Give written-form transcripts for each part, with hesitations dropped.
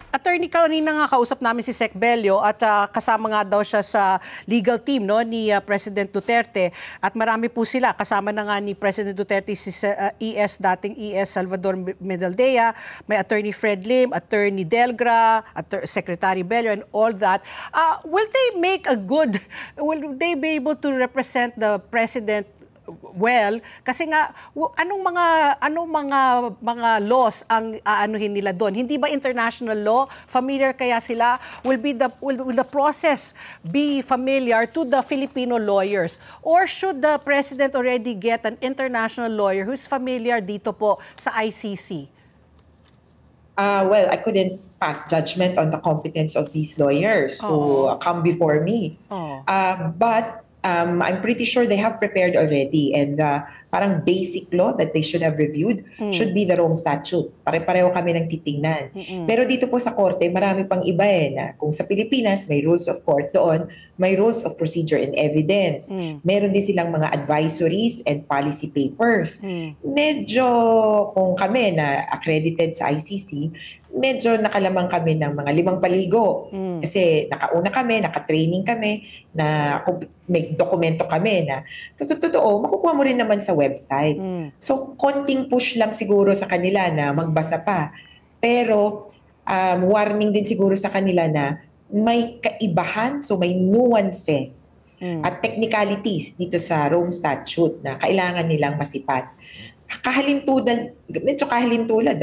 Attorney, kanina nga kausap namin si Sec Bello at kasama nga daw siya sa legal team ni President Duterte at marami po sila. Kasama na nga ni President Duterte si dating ES Salvador Medaldea, may Attorney Fred Lim, Attorney Delgra, Secretary Bello and all that. Will they be able to represent the President well, kasi nga anong mga laws ang aanuhin nila doon? Hindi ba international law? Familiar kaya sila? Will the process be familiar to the Filipino lawyers? Or should the President already get an international lawyer who's familiar dito po sa ICC? Well, I couldn't pass judgment on the competence of these lawyers who come before me. But I'm pretty sure they have prepared already, and parang basic law that they should have reviewed should be the Rome Statute. Pare-pareho kami nang titingnan. Pero dito po sa korte, marami pang iba na kung sa Pilipinas may rules of court, doon may rules of procedure and evidence. Meron din silang mga advisories and policy papers. Medyo kung kami na accredited sa ICC, medyo nakalamang kami ng mga 5 paligo. Kasi nakauna kami, naka-training kami, na may dokumento kami na kasi totoo, makukuha mo rin naman sa website. So, konting push lang siguro sa kanila na magbasa pa. Pero, warning din siguro sa kanila na may kaibahan, so may nuances at technicalities dito sa Rome Statute na kailangan nilang masipat. Medyo kahalintulad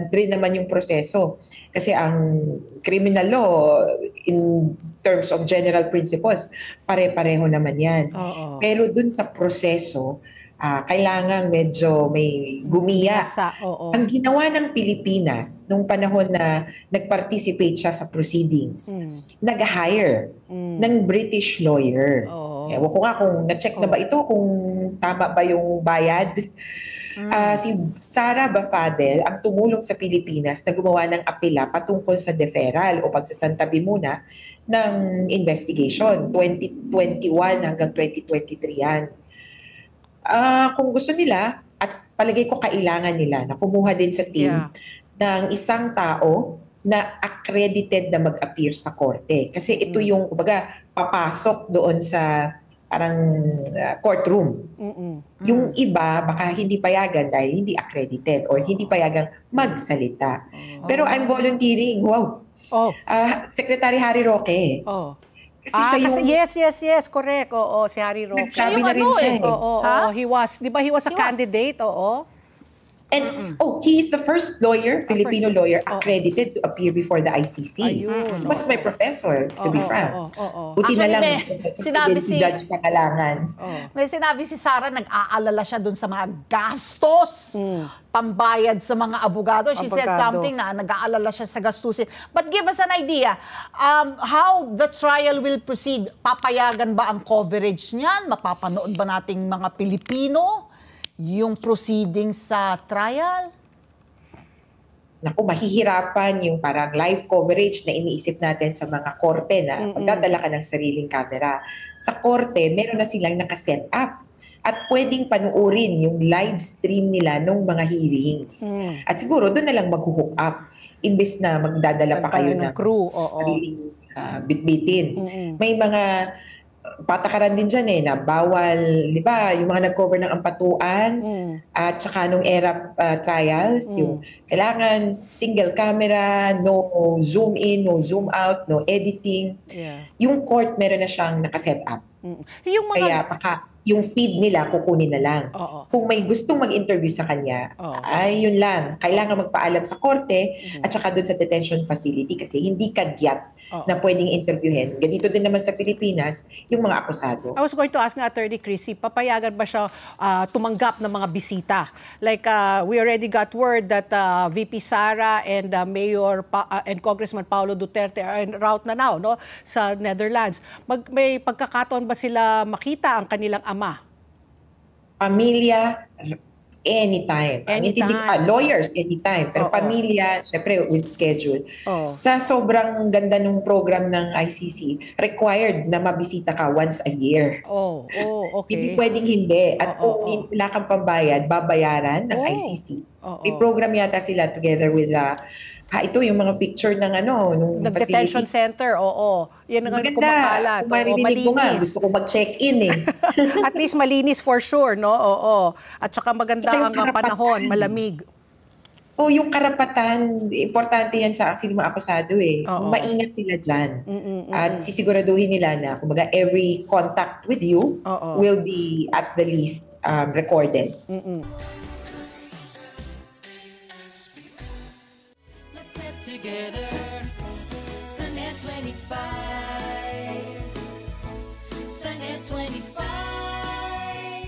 rin naman yung proseso. Kasi ang criminal law, in terms of general principles, pare-pareho naman yan. Pero dun sa proseso, kailangan medyo may gumiya. Ang ginawa ng Pilipinas nung panahon na nag-participate siya sa proceedings, nag-hire ng British lawyer. Ewan ko nga kung na-check na ba ito, kung tama ba yung bayad. Si Sara Bafadel ang tumulong sa Pilipinas na gumawa ng apela patungkol sa deferral o pagsasantabi muna ng investigation. 2021 hanggang 2023 yan. Kung gusto nila, at palagay ko kailangan nila na kumuha din sa team ng isang tao na accredited na mag-appear sa korte. Kasi ito yung, kumbaga, papasok doon sa parang courtroom. Yung iba, baka hindi payagan dahil hindi accredited or hindi payagang magsalita. Pero I'm volunteering. Wow. Secretary Harry Roque. Kasi yes, correct. Si Harry Roque. Nagsabi na rin siya. He was a candidate, And he is the first lawyer, Filipino lawyer, accredited to appear before the ICC. Mas may professor, to be frank. Buti na lang, sinabi si Judge Pakalangan. May sinabi si Sara, nag-aalala siya dun sa mga gastos, pambayad sa mga abogado. She said something na nag-aalala siya sa gastusin. But give us an idea, how the trial will proceed. Papayagan ba ang coverage niyan? Mapapanood ba nating mga Pilipino yung proceeding sa trial? Naku, mahihirapan yung parang live coverage na iniisip natin sa mga korte na magdadala ka ng sariling camera. Sa korte, meron na silang nakaset up at pwedeng panuorin yung live stream nila ng mga hearings. At siguro doon na lang mag-hook up imbes na magdadala pa kayo ng crew. Sariling bitbitin. May mga patakaran din dyan na bawal, di ba, yung mga nag-cover ng ampatuan at saka nung ERAP trials, yung kailangan single camera, no zoom in, no zoom out, no editing. Yung court meron na siyang nakaset up. Kaya baka yung feed nila kukunin na lang. Kung may gustong mag-interview sa kanya, ay yun lang. Kailangan magpaalam sa korte at saka doon sa detention facility kasi hindi kagyat na pwedeng interviewin. Ganito din naman sa Pilipinas, yung mga akusado. I was going to ask nga Attorney Chrissy, papayagan ba siya tumanggap ng mga bisita? Like, we already got word that VP Sara and Mayor and Congressman Paulo Duterte are en route na now, sa Netherlands. May pagkakataon ba sila makita ang kanilang ama? Pamilya, anytime. Lawyers, anytime. Pero pamilya, syempre, with schedule. Sa sobrang ganda ng program ng ICC, required na mabisita ka once a year. Okay. Hindi pwedeng hindi. At kung wala kang pambayad, babayaran ng ICC May program yata sila together with ito yung mga picture ng nung Nag-detention center, oo. Yan ang kumakalat. Kung marinig ko nga, gusto ko mag-check-in eh. At least malinis for sure, no? Oo. At saka maganda ang panahon, malamig. Yung karapatan, importante yan sa sino mga akusado eh. Maingat sila dyan. At sisiguraduhin nila na, kumbaga, every contact with you will be at the least recorded. Let's get together. Sunday 25. Sunday 25.